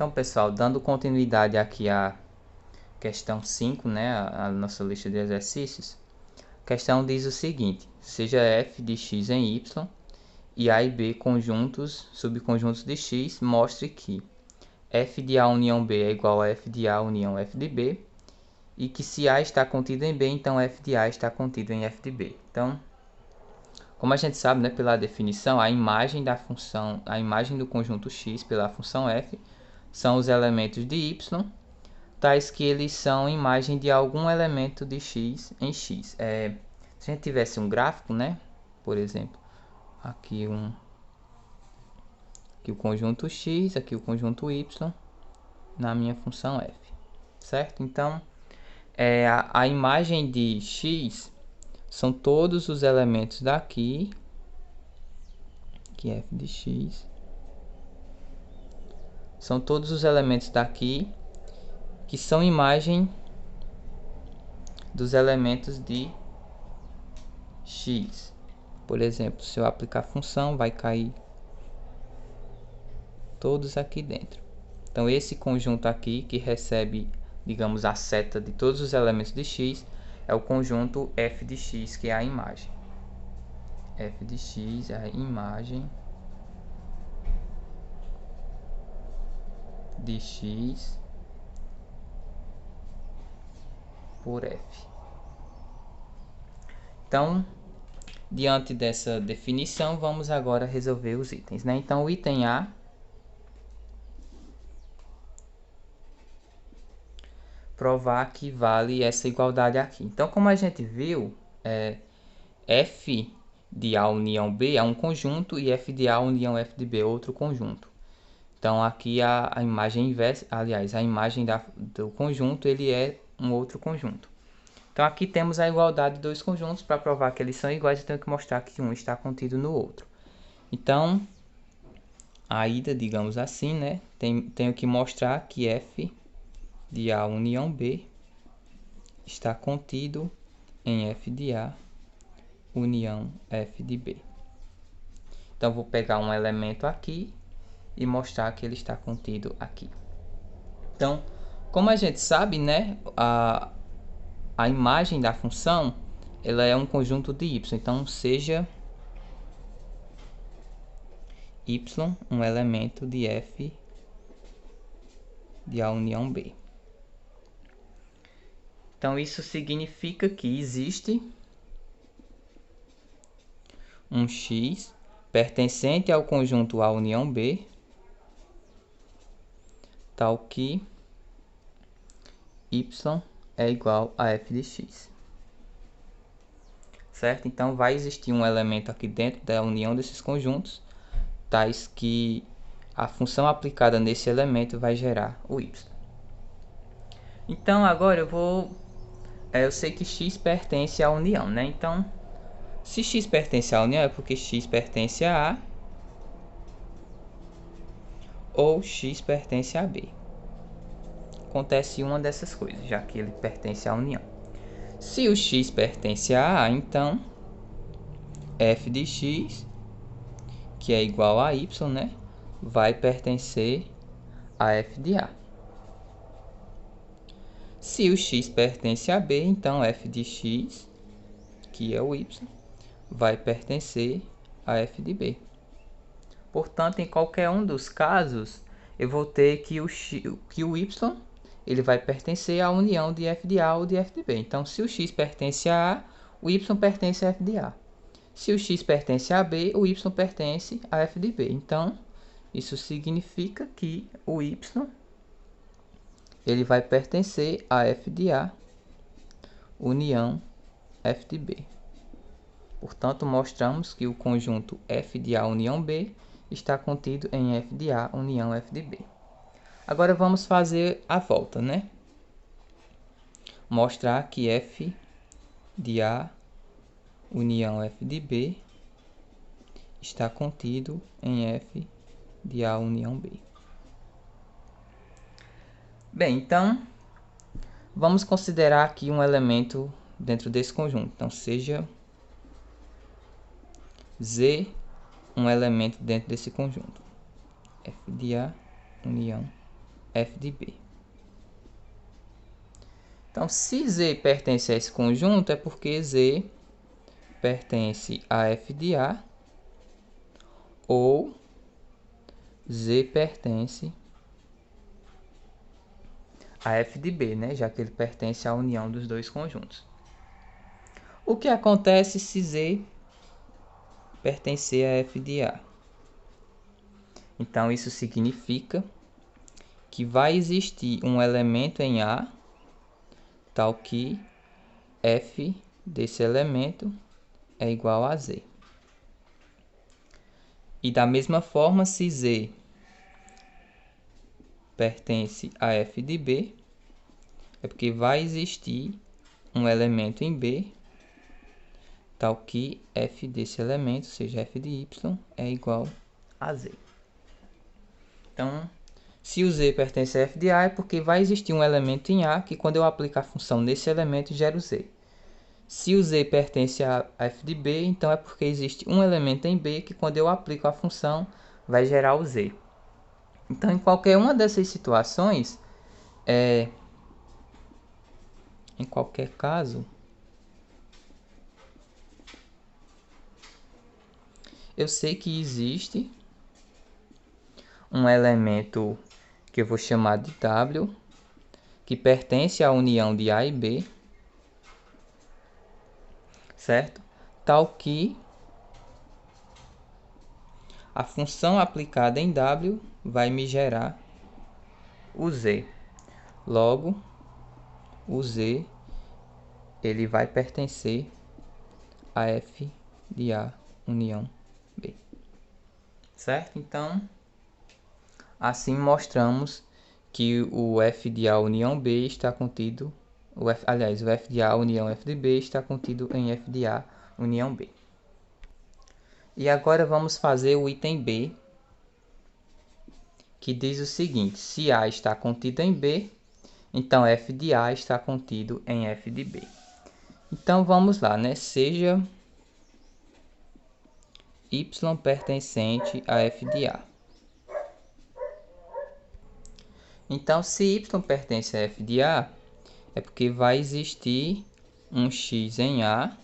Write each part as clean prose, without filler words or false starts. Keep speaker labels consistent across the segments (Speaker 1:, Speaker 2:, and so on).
Speaker 1: Então, pessoal, dando continuidade aqui à questão 5, né, a nossa lista de exercícios, a questão diz o seguinte: seja f de x em y e a e b conjuntos, subconjuntos de x, mostre que f de a união b é igual a f de a união f de b, e que se a está contido em b, então f de a está contido em f de b. Então, como a gente sabe, né, pela definição, a imagem da função, a imagem do conjunto x pela função f são os elementos de y, tais que eles são imagem de algum elemento de x em x. Se a gente tivesse um gráfico, né, por exemplo, aqui o conjunto x, aqui o conjunto y, na minha função f, certo? Então, a imagem de x são todos os elementos daqui, que é f de x, são todos os elementos daqui que são imagem dos elementos de x. Por exemplo, se eu aplicar a função, vai cair todos aqui dentro. Então, esse conjunto aqui, que recebe, digamos, a seta de todos os elementos de x, é o conjunto f de x, que é a imagem. F de x é a imagem de x por f. Então, diante dessa definição, vamos agora resolver os itens, né? Então, o item A, provar que vale essa igualdade aqui. Então, como a gente viu, f de A união B é um conjunto e f de A união f de B é outro conjunto. Então, aqui a imagem inversa, aliás, a imagem do conjunto, ele é um outro conjunto. Então, aqui temos a igualdade de dois conjuntos. Para provar que eles são iguais, eu tenho que mostrar que um está contido no outro. Então, a ida, digamos assim, né? Tenho que mostrar que f de A união B está contido em f de A união f de B. Então, vou pegar um elemento aqui e mostrar que ele está contido aqui. Então, como a gente sabe, né, a imagem da função, ela é um conjunto de y. Então, seja y um elemento de f de A união B. Então, isso significa que existe um x pertencente ao conjunto A união B, tal que y é igual a f de x. Certo? Então, vai existir um elemento aqui dentro da união desses conjuntos, tais que a função aplicada nesse elemento vai gerar o y. Então, agora eu sei que x pertence à união, né? Então, se x pertence à união, é porque x pertence a A ou x pertence a B. Acontece uma dessas coisas, já que ele pertence à união. Se o x pertence a A, então f de x, que é igual a y, né, vai pertencer a f de A. Se o x pertence a B, então f de x, que é o y, vai pertencer a f de B. Portanto, em qualquer um dos casos, eu vou ter que o y ele vai pertencer à união de f de A ou de f de B. Então, se o x pertence a A, o y pertence a f de A. Se o x pertence a B, o y pertence a f de B. Então, isso significa que o y ele vai pertencer a f de A união f de B. Portanto, mostramos que o conjunto f de A união B está contido em f de A união f de B. Agora vamos fazer a volta, né? Mostrar que f de A união f de B está contido em f de A união B. Bem, então, vamos considerar aqui um elemento dentro desse conjunto. Então, seja Z um elemento dentro desse conjunto. F de A união f de B. Então, se Z pertence a esse conjunto, é porque Z pertence a f de A ou Z pertence a f de B, né? Já que ele pertence à união dos dois conjuntos. O que acontece se Z pertencer a f de A? Então, isso significa que vai existir um elemento em A, tal que f desse elemento é igual a Z. E da mesma forma, se Z pertence a f de B, é porque vai existir um elemento em B, tal que f desse elemento, seja f de y, é igual a Z. Então, se o Z pertence a f de A, é porque vai existir um elemento em A que, quando eu aplico a função nesse elemento, gera o Z. Se o Z pertence a f de B, então é porque existe um elemento em B que, quando eu aplico a função, vai gerar o Z. Então, em qualquer uma dessas situações, em qualquer caso, eu sei que existe um elemento que eu vou chamar de W, que pertence à união de A e B, certo? Tal que a função aplicada em W vai me gerar o Z. Logo, o Z ele vai pertencer a f de A união B. Certo? Então, assim mostramos que o f de A união B está contido, o f de A união f de B está contido em f de A união B. E agora vamos fazer o item B, que diz o seguinte: se A está contido em B, então f de A está contido em f de B. Então vamos lá, né? Seja y pertencente a f de A. Então, se y pertence a f de A, é porque vai existir um x em A,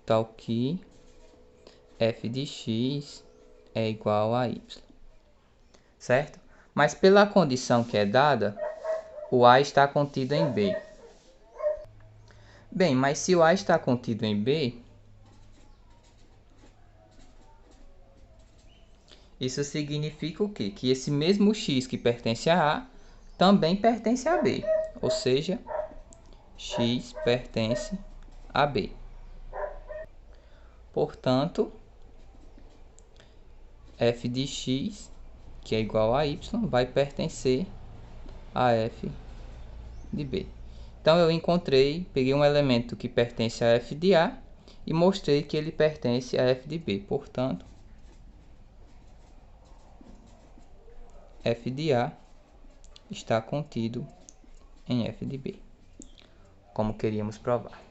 Speaker 1: tal que f de x é igual a y. Certo? Mas pela condição que é dada, o A está contido em B. Bem, mas se o A está contido em B, isso significa o quê? Que esse mesmo x que pertence a A também pertence a B. Ou seja, x pertence a B. Portanto, f de x, que é igual a y, vai pertencer a f de B. Então, eu peguei um elemento que pertence a f de A e mostrei que ele pertence a f de B. Portanto, f de A está contido em f de B, como queríamos provar.